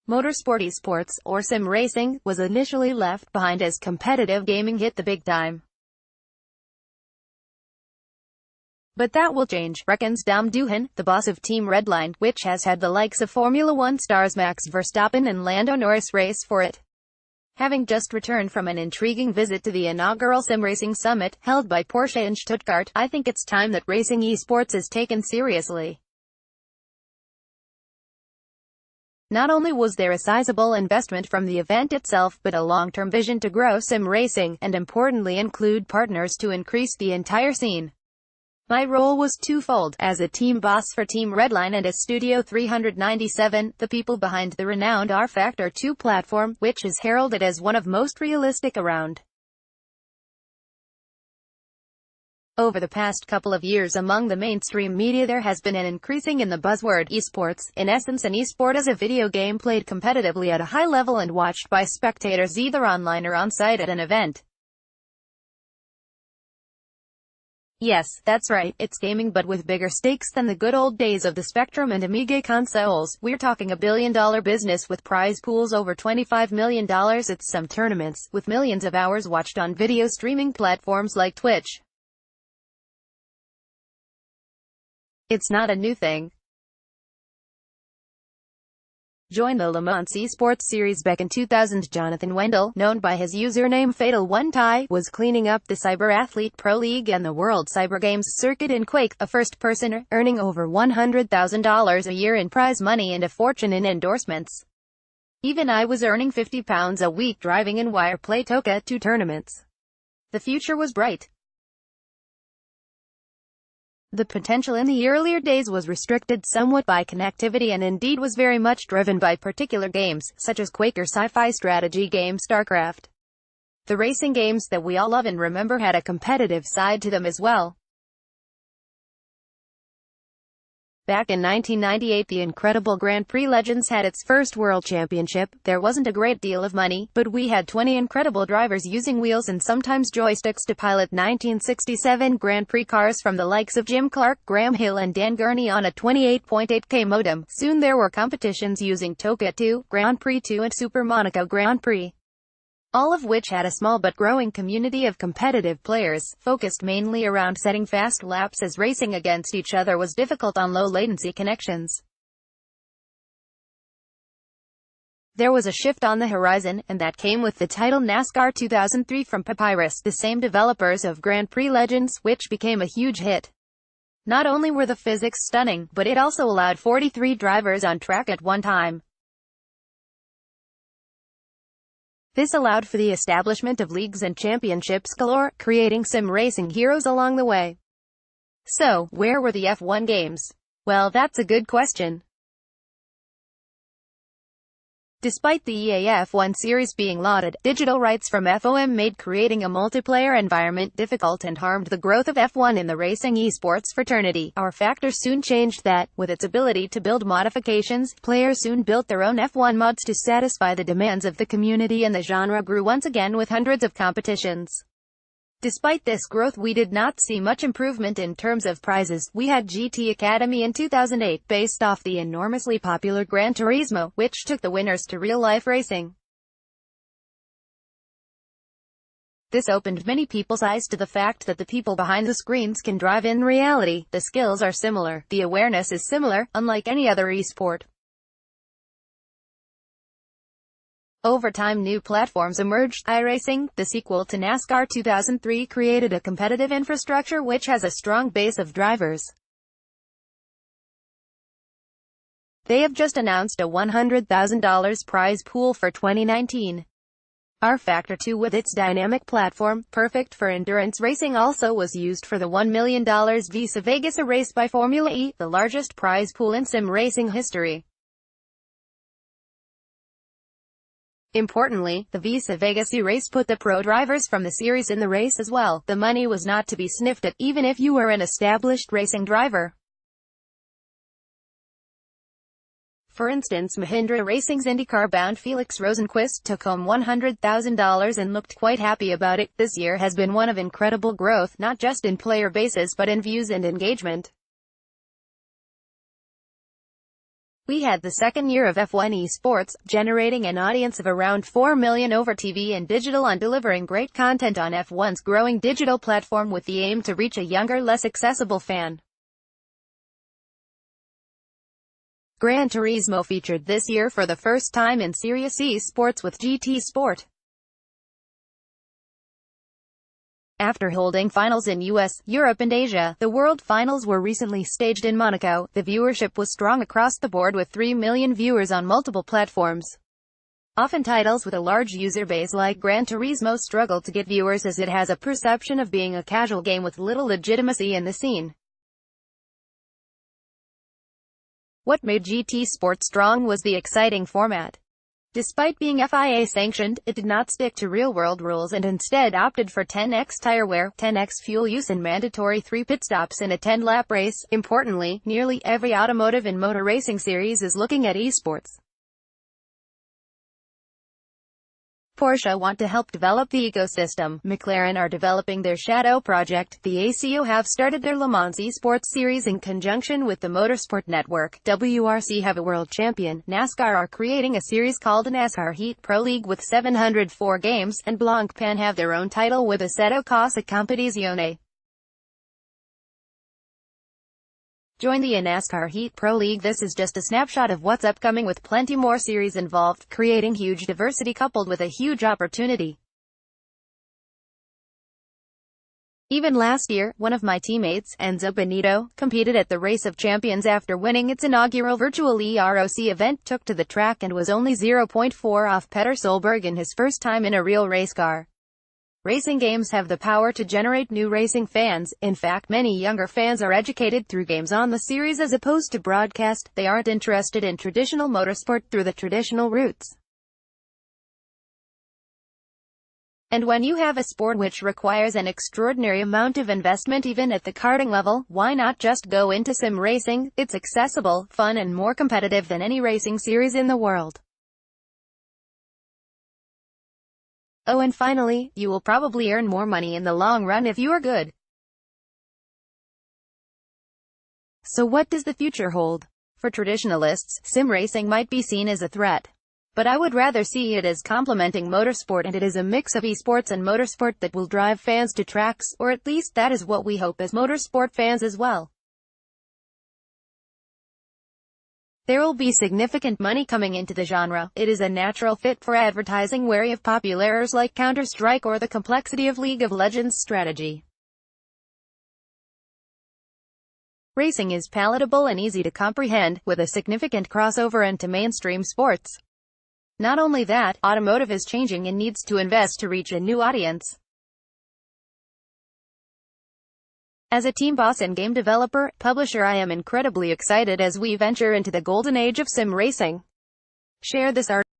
Motorsport Esports, or sim racing, was initially left behind as competitive gaming hit the big time. But that will change, reckons Dom Duhan, the boss of Team Redline, which has had the likes of Formula One stars Max Verstappen and Lando Norris race for it. Having just returned from an intriguing visit to the inaugural sim racing summit, held by Porsche in Stuttgart, I think it's time that racing esports is taken seriously. Not only was there a sizable investment from the event itself, but a long-term vision to grow sim racing, and importantly include partners to increase the entire scene. My role was twofold, as a team boss for Team Redline and as Studio 397, the people behind the renowned R-Factor 2 platform, which is heralded as one of most realistic around. Over the past couple of years among the mainstream media there has been an increasing in the buzzword esports. In essence, an esport is a video game played competitively at a high level and watched by spectators either online or on-site at an event. Yes, that's right, it's gaming but with bigger stakes than the good old days of the Spectrum and Amiga consoles. We're talking a billion-dollar business with prize pools over $25 million at some tournaments, with millions of hours watched on video streaming platforms like Twitch. It's not a new thing. Joined the Le Mans Esports Series back in 2000. Jonathan Wendell, known by his username Fatal One Tie, was cleaning up the Cyber Athlete Pro League and the World Cyber Games circuit in Quake, a first-personer, earning over $100,000 a year in prize money and a fortune in endorsements. Even I was earning £50 a week driving in Wireplay Toka 2 tournaments. The future was bright. The potential in the earlier days was restricted somewhat by connectivity and indeed was very much driven by particular games, such as Quake or sci-fi strategy game StarCraft. The racing games that we all love and remember had a competitive side to them as well. Back in 1998 the incredible Grand Prix Legends had its first World Championship. There wasn't a great deal of money, but we had 20 incredible drivers using wheels and sometimes joysticks to pilot 1967 Grand Prix cars from the likes of Jim Clark, Graham Hill and Dan Gurney on a 28.8K modem. Soon there were competitions using Toka 2, Grand Prix 2 and Super Monaco Grand Prix, all of which had a small but growing community of competitive players, focused mainly around setting fast laps as racing against each other was difficult on low-latency connections. There was a shift on the horizon, and that came with the title NASCAR 2003 from Papyrus, the same developers of Grand Prix Legends, which became a huge hit. Not only were the physics stunning, but it also allowed 43 drivers on track at one time. This allowed for the establishment of leagues and championships galore, creating sim racing heroes along the way. So, where were the F1 games? Well, that's a good question. Despite the EA F1 series being lauded, digital rights from FOM made creating a multiplayer environment difficult and harmed the growth of F1 in the racing esports fraternity. R-Factor soon changed that. With its ability to build modifications, players soon built their own F1 mods to satisfy the demands of the community and the genre grew once again with hundreds of competitions. Despite this growth we did not see much improvement in terms of prizes. We had GT Academy in 2008 based off the enormously popular Gran Turismo, which took the winners to real-life racing. This opened many people's eyes to the fact that the people behind the screens can drive in reality. The skills are similar, the awareness is similar, unlike any other esport. Over time new platforms emerged. iRacing, the sequel to NASCAR 2003, created a competitive infrastructure which has a strong base of drivers. They have just announced a $100,000 prize pool for 2019. R-Factor 2 with its dynamic platform, perfect for endurance racing, also was used for the $1 million Visa Vegas, a race by Formula E, the largest prize pool in sim racing history. Importantly, the Visa Vegas race put the pro drivers from the series in the race as well. The money was not to be sniffed at, even if you were an established racing driver. For instance, Mahindra Racing's IndyCar-bound Felix Rosenqvist took home $100,000 and looked quite happy about it. This year has been one of incredible growth, not just in player bases but in views and engagement. We had the second year of F1 Esports, generating an audience of around 4 million over TV and digital on delivering great content on F1's growing digital platform with the aim to reach a younger, less accessible fan. Gran Turismo featured this year for the first time in Series Esports with GT Sport. After holding finals in US, Europe and Asia, the World Finals were recently staged in Monaco. The viewership was strong across the board with 3 million viewers on multiple platforms. Often titles with a large user base like Gran Turismo struggle to get viewers as it has a perception of being a casual game with little legitimacy in the scene. What made GT Sport strong was the exciting format. Despite being FIA sanctioned, it did not stick to real-world rules and instead opted for 10x tire wear, 10x fuel use and mandatory 3 pit stops in a 10-lap race. Importantly, nearly every automotive and motor racing series is looking at esports. Porsche want to help develop the ecosystem. McLaren are developing their Shadow project. The ACO have started their Le Mans Esports series in conjunction with the Motorsport Network. WRC have a world champion. NASCAR are creating a series called NASCAR Heat Pro League with 704 games, and Blancpain have their own title with Assetto Corsa Competizione. Join the NASCAR Heat Pro League. This is just a snapshot of what's upcoming with plenty more series involved, creating huge diversity coupled with a huge opportunity. Even last year, one of my teammates, Enzo Benito, competed at the Race of Champions after winning its inaugural virtual EROC event, took to the track and was only 0.4 off Petter Solberg in his first time in a real race car. Racing games have the power to generate new racing fans. In fact, many younger fans are educated through games on the series as opposed to broadcast. They aren't interested in traditional motorsport through the traditional routes. And when you have a sport which requires an extraordinary amount of investment even at the karting level, why not just go into sim racing? It's accessible, fun and more competitive than any racing series in the world. Oh, and finally, you will probably earn more money in the long run if you are good. So what does the future hold? For traditionalists, sim racing might be seen as a threat. But I would rather see it as complementing motorsport, and it is a mix of esports and motorsport that will drive fans to tracks, or at least that is what we hope as motorsport fans as well. There will be significant money coming into the genre. It is a natural fit for advertising wary of populares like Counter-Strike or the complexity of League of Legends strategy. Racing is palatable and easy to comprehend, with a significant crossover into mainstream sports. Not only that, automotive is changing and needs to invest to reach a new audience. As a team boss and game developer, publisher, I am incredibly excited as we venture into the golden age of sim racing. Share this article.